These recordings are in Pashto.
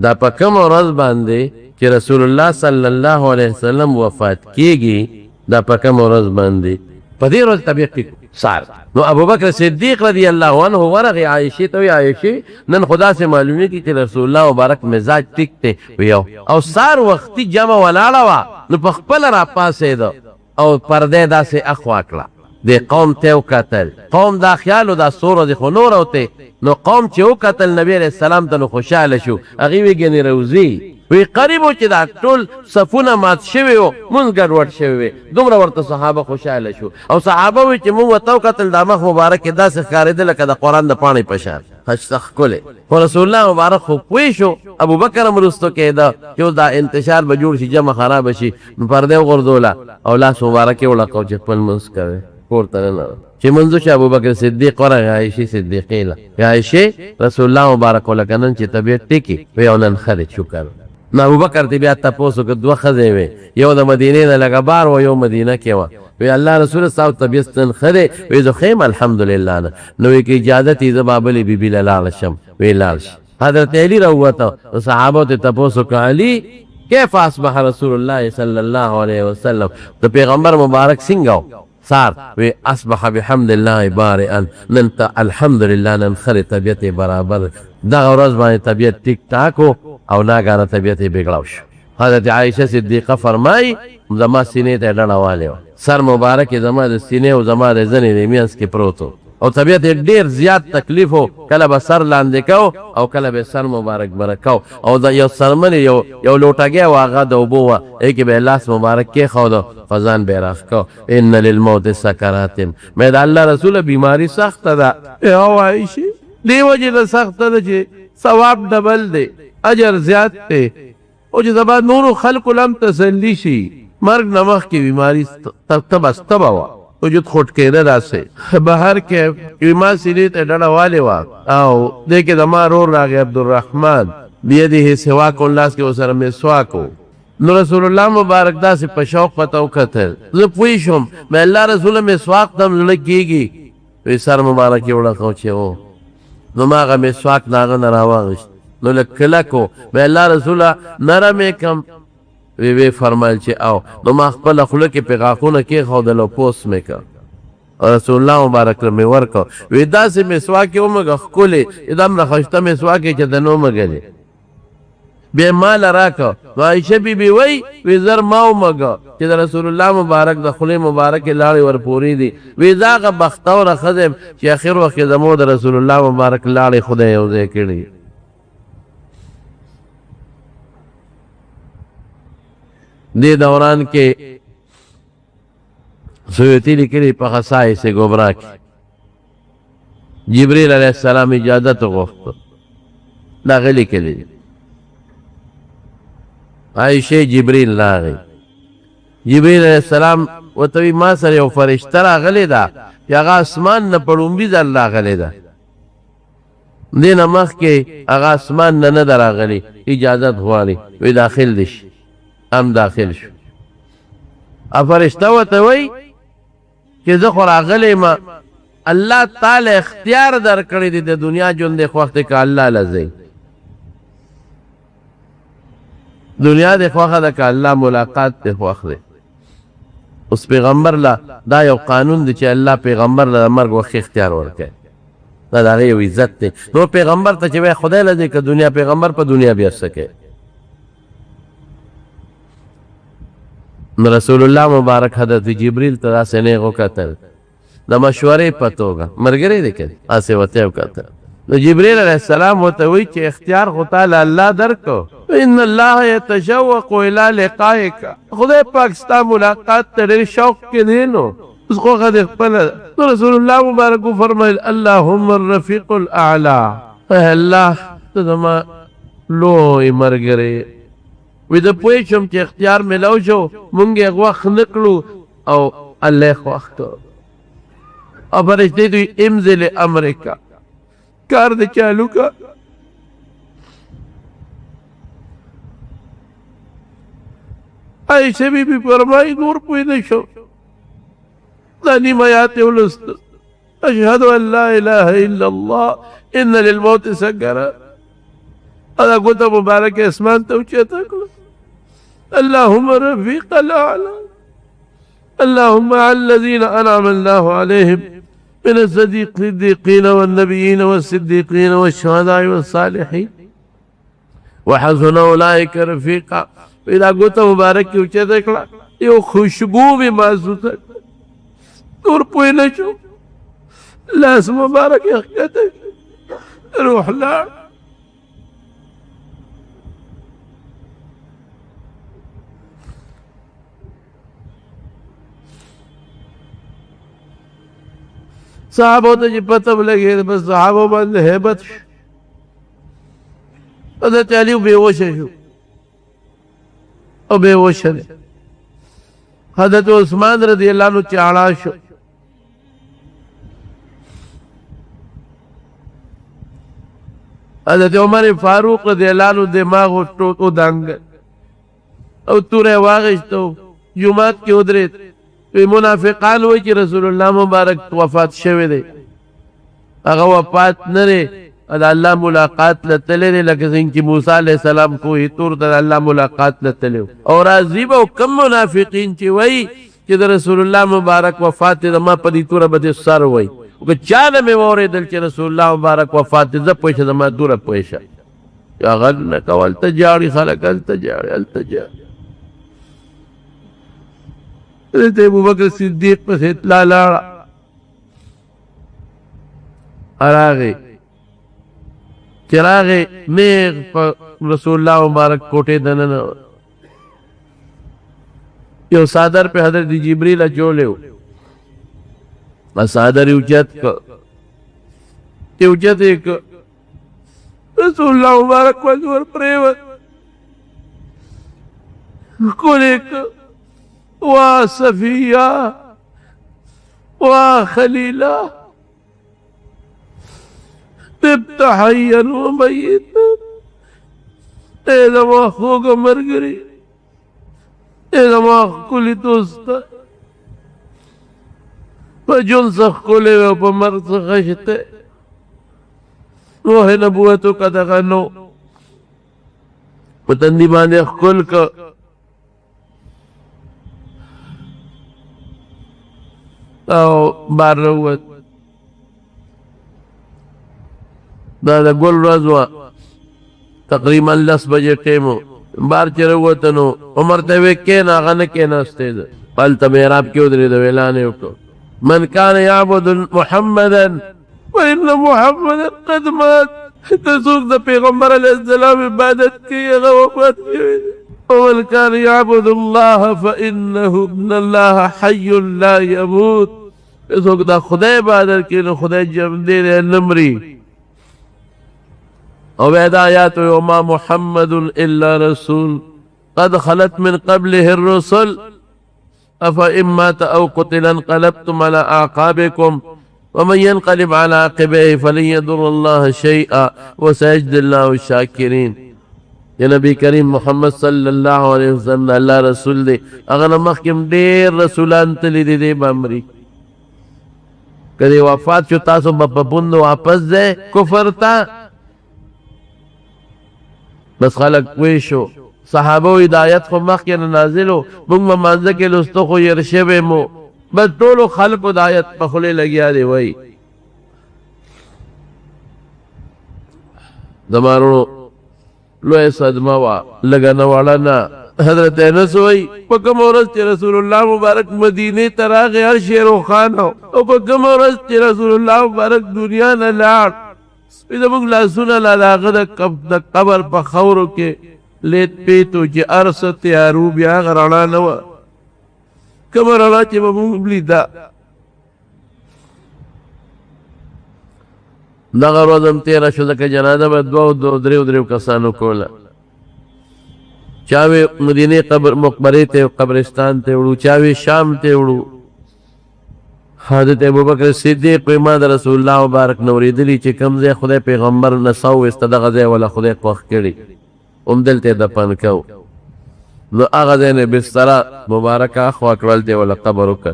دا په کوم ورځ باندې چې رسول الله صلی الله علیه وسلم وفات کیږي دا په کوم ورځ باندې په دې ورځ طبیعت ټیک سار نو ابوبکر صدیق رضی الله عنه ورغه عائشه ته عائشه نن خدا سے معلومی کی چې رسول الله مبارک مزاج ټیک ته ویو او سار وختي جمع ولاړه وا نو په خپل را پاسې دو او پرده داسې اخوا کړه د قوم ته وکتل قوم دا خیال او دا سور د خنور اوته نو قوم چې وکتل نبی علیہ السلام ته خوشاله شو هغه ویګنی روزي وی قریبو چې دا ټول صفونه مات شوی او مونږ ګډوډ شوی دومره ورته صحابه خوشاله شو او صحابه وی چې مونږ وتو قتل د مخ مبارک داسې ښکارېدل لکه د قرآن د پاڼې په شان خشتخ کوله خو رسول الله مبارک خو پوه شو ابوبکر هم وروستو کېده چې دا انتشار به جوړ شي جمع خراب شي نو پرده وغورځوله او لاس مبارک یې وړکو چې خپل منځ کوي کور ته نه چې منځو چې ابوبکر صدیق ورغه عایشه صدیقې له عایشه رسول الله مبارک ولکه نن چې طبیعت ټیکي وی او نن خرې شکر نو ابوبکر ته بیا تاسو کې دوه خزې وي یو د مدینې نه لګا بار و یو مدینه کې و وی الله رسول صاحب طبیعت نن خره وی زه خیم الحمدلله نو کې اجازه تی زبابلی بیبی لاله شم وی لال حضرت علی راوته صحابه ته تاسو کې علی کیف اصبح رسول الله صلی الله علیه وسلم د پیغمبر مبارک څنګه صار وی اصبح بحمد الله بارئا نن الحمدلله نن خره طبیعت برابر دا ورځ باندې طبیعت ټیک ټاکو او ناګانه طبیعت بگړاو شو حضرت عائشه صدیقه فرمای زما سینې ته ډډه والو سر مبارک زما د سینې او زما د زنې د میانس کې پروتو او طبیعت ډیر زیات تکلیف او کله به سر لاندې کو او کله به سر مبارک برکاو او دا یو سرمن یو لوټاګه واغه د وبو کې به لاس مبارک کې خو د فزان به راخ کو ان للموت سکرات مې د الله رسول بیماری سخت ده او عائشه دی وجه سخت ده چې ثواب ډبل دی اجر زیات ته او چې زبا نور خلق لم تسلی شي مرګ نمخ کی بیماری تبا وا وجود خټ کېده راسه بهر کې ایما سینې ته ډډه والے وا او دې کې زما رور راغی عبدالرحمن بيده سواک الله کې وسره مسواکو نو رسول الله مبارک دا سه په شوق پتاو کتل زه پوي شم مې الله رسول مسواک تم لګيږي وې سر مبارک وړه کو چې او نو ماغه مسواک ناغه نه راوغشت نو لکلکو مې الله رسوله نرمې کم وی فرمایل چې او نو ما خپل خلک په غاخونه کې خو د لو پوس مې کا رسول الله مبارک مې ورکو وی دا سه مسواک یو مګه خولې ادم راخشته مسواک چې د نو مګلې به مال راکو عائشه بی وی زر ماو مګه چې د رسول الله مبارک د خله مبارک لاړې ور پوری دي وی داغه بختور خزم چې اخر وخت زمو د رسول الله مبارک لاړې خدای یو ځای کړی دې دوران کې سویتی لیکلی په خصای سے گبرا کی جبریل علیہ السلام اجازت غوښته دا غلی کلی عائشہ جبریل راغی جبریل علیہ السلام وتوی ما سره یو فرشتہ راغلی دا هغه اسمان نه پړومبي ځل راغلی دا دینه مخ کې هغه اسمان نه دراغلی اجازت غواړي وی داخل دي ام داخل شو افرشتہ وته وی چې زه خو راغلی ما الله تعالی اختیار درکړی دی د دنیا ژوند د وخت کې الله لزی دنیا د خوخه د الله ملاقات د خوخه اوس پیغمبر لا دا یو قانون دی چې الله پیغمبر له مرګ وخت اختیار ورکړي دا د یو عزت دی نو پیغمبر ته چې خدای لزی ک دنیا پیغمبر په دنیا بیا سکے رسول الله مبارک حضرت جبریل ته سنه غو کتل د مشورې پتوګه مرګري دي کړي اسه وته وکړه نو جبريل عليه السلام وته وی چې اختیار خو تعالی الله درکو ان الله يتشوق الى لقائك خدای پاکستان ملاقات ته شوق کې دینو اوس خو غد خپل رسول الله مبارک فرمایل اللهم الرفيق الاعلى الله ته زما لوی مرګري وې د پوښم چې اختیار ملو شو مونږه غوښ نکړو او الله خوښ او فرشتے دوی امزل امریکا کار د چالو کا عائشہ بی بی فرمائی نور پویدہ شو دانی میات اولست اشہدو ان لا الہ الا اللہ ان للموت سکرہ هذا قلت مبارك اسمان توجيتك اللهم رفيق الأعلى اللهم على الذين أنعم الله عليهم من الصديقين والنبيين والصديقين والشهداء والصالحين وحسن أولئك رفيقا. إذا قلت مبارك توجيتك يو خوشبو بھی محسوس ہے دور پوئی نشو لاس مبارک اخکتے روح لار صحابوں تو جی پتہ لگے بس صحابوں بند حیبت حضرت علی بے ہوش ہے او بے ہوش ہے حضرت عثمان رضی اللہ عنہ چاڑا شو حضرت عمر فاروق رضی اللہ عنہ دماغ او دانگ او تورے واغشتو جماعت کی ادریت تو منافقان ہوئی چی رسول اللہ مبارک وفات شوے دے اگا وفات نرے ادا اللہ ملاقات لتلے دے لکہ سنچی موسیٰ علیہ السلام کو ہی طور دا اللہ ملاقات لتلے اور عزیبہ و کم منافقین چی وئی چی دا رسول اللہ مبارک وفات دا ما پدی طور بدے سر وئی کہ چانا میں وورے دل چی رسول اللہ مبارک وفات دا پوشا دا ما دور پوشا یا غلنکا والتجاری خلق التجاری التجاری حضرت ابو بکر صدیق پس اطلاع لارا اراغی چراغی نیغ پا رسول اللہ مبارک کوٹے دنن یو صادر پہ حضرت جبریل چولے ہو صادر اوچت کا اوچت ایک رسول اللہ مبارک وزور پریوت کل ایک وا صفیہ وا خلیلہ تبت حیا و میتا اے زما خوگا مرگری اے زما کلی دوستا پا جن سخ کلی و پا مرد سخشتے روح نبوتو کا دغنو پتندی بانے کل کا او بار روت دا گل رضوا تقریبا 10 بجے ٹیمو بار چروتنو عمر تیوے کینا غن کینا استید قلت میراب کیوں دری دو اعلانے اکو من کان یعبد محمدا وان محمدا قد مات تسوق دا پیغمبر علیہ السلام عبادت کی غوفات کی ومن كان يعبد الله فإنه ابن الله حي لا يموت اسوک دا خدای عبادت کی نو خدای جم دے دے نمری او بعد آیات وما محمد الا رسول قد خلت من قبله الرسل افا مات او قتل انقلبتم على اعقابكم ومن ينقلب على عقبيه فلن يضر الله شيئا وسيجزي الله الشاكرين. یا نبی کریم محمد صلی اللہ علیہ وسلم اللہ رسول دے اگر مخکم دیر رسولان تلی دے دے بامری کدی وفات شو تاسو بپپند واپس دے کفر تا بس خلق کویشو صحابو ہدایت خو مخکن نازلو منگ ممانزہ کے لستو خو یرشبے مو بس طولو خلق ہدایت پخلے لگیا دے وئی دمارو لوے صدمہ وا لگانا والا نا حضرت انس ہوئی پکم عورت چی رسول اللہ مبارک مدینے تراغ ہر شیر و خان ہو او پکم عورت چی رسول اللہ مبارک دنیا نا لار پیدا مگ لاسونا لالاغ دا قبر پا خورو کے لیت پیتو چی ارست یارو بیا غرانا نوا کمر اللہ چی ممون بلیدا دغه روزم تیرا شو دکه جنازه به دو دریو کسانو کوله چاوی مدینه قبر مقبره ته قبرستان ته وړو چاوی شام ته وړو حضرت ابوبکر صدیق په ما د رسول الله مبارک نوریدلی چې کمزه خدای پیغمبر نسو استدغه ځای ولا خدای خوښ کړي دلته د پن کو نو هغه ځای نه بستر مبارکه خوا کړل دی ولا قبر وکړ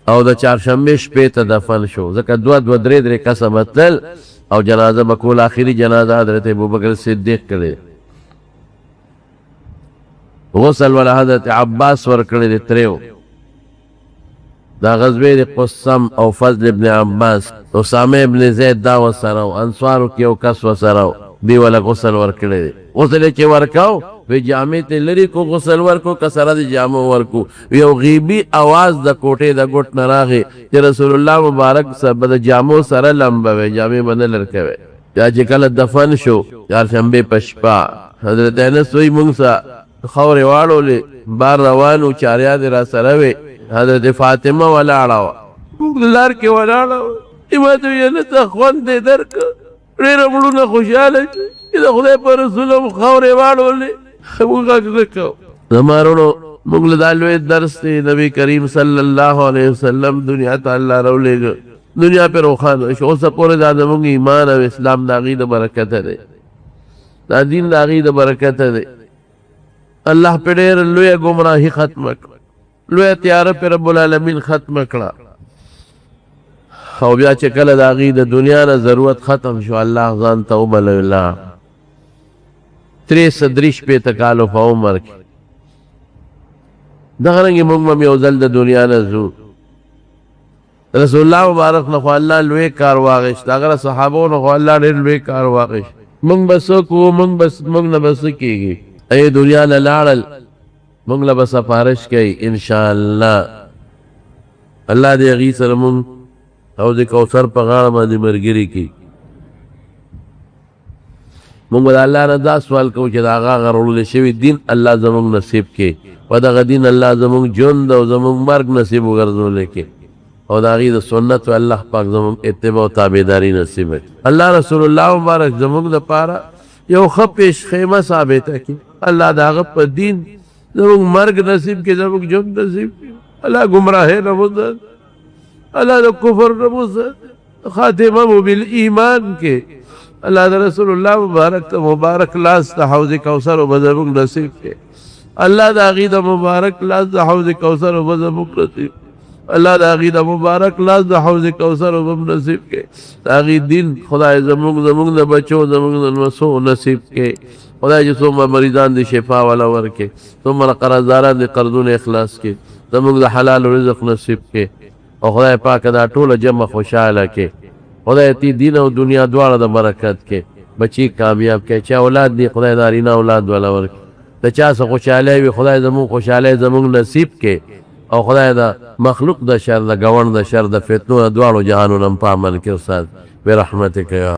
او دا چهارشنبه شپې ته دفن شو ځکه دوه درې کسه متل او جنازه بکول آخری جنازه حضرت ابوبکر صدیق کړي غسل ولا حضرت عباس ور کړي تریو دا غزوه د قسم او فضل ابن عباس اسامه ابن زید دا وسره او انصارو کې یو کس وسره دی ولا غسل ور کړي غسل چې ورکاو وی جامع ته لري کو غسل ورکو کسره د جامع ورکو یو غیبی आवाज د کوټه د ګټ نراغه چې رسول الله مبارک سره د جامع سره لمبوي جامع باندې لړکوي یا چې کله دفن شو یار شنبه پشپا حضرت انس وی مونږه خوري واړو له بار روانو چاریا د را سره وي حضرت فاطمه ولاړه لار کې ولاړه ایمته یې نه تخوان دې درک ډېر مړونه خوشاله چې د خدای پر رسول خوري واړو له موږ زمارونو موږ له دالوي درس دی نبی کریم صلی الله علیه وسلم دنیا ته الله راولېږه دنیا پر روخان شو اوس پورې دا زموږ ایمان او اسلام د عقیده برکت دی دا دین د عقیده برکت دی الله په ډېر لوی گمراهي ختم کړ لوی تیار پر رب العالمین ختم کړه او بیا چې کله د عقیده دنیا نه ضرورت ختم شو الله ځان توبه الله 33 په تکالف عمر کې دغه رنګ موږ یو ځل د دنیا نه زو رسول الله مبارک نه الله لوی کار واغښت هغه صحابو نه الله ډېر لوی کار واغښت موږ بس کو موږ نه بس کېږي ای دنیا نه لاړل موږ له بس سفارش کوي ان شاء الله الله دې غي سره موږ او د کوثر په غاړه باندې مرګري کی موږ د الله نه دا سوال کوو چې دا هغه غرول شوی دین الله زموږ نصیب کې و دا غدین الله زموږ ژوند او زموږ مرګ نصیب وګرځول کې او دا غي د سنت الله پاک زموږ اتباع او تابعداري نصیب کړي الله رسول الله مبارک زموږ د پاره یو خپش خیمه ثابت کړي الله دا غ په دین زموږ مرګ نصیب کې زموږ ژوند نصیب الله گمراه نه وځي الله د کفر نه وځي خاتمه بالایمان کې الله رسول الله مبارک لاس د حوض کوثر او زموږ نصیب کې الله د عقیده مبارک لاس د حوض کوثر او زموږ نصیب الله د عقیده مبارک لاس د حوض کوثر او زموږ نصیب کې تاغي دین خدای زموږ د بچو زموږ د نسو نصیب کې خدای چې څومره مریضان دي شفا والا ورکې څومره قرضداران دي قرضونه اخلاص کې زموږ د حلال رزق نصیب کې او خدای پاک دا ټول جمع خوشاله کې خدای تی دین او دنیا دواړه د برکت کې بچی کامیاب کې چې اولاد دي خدای دارینا اولاد ولا ورکې د چا څه خوشاله وي خدای زموږ خوشاله زموږ نصیب کې او خدای دا مخلوق د شر د غوڼ د شر د فتنو دواړو جهانونو په امن کې استاد برحمتک یا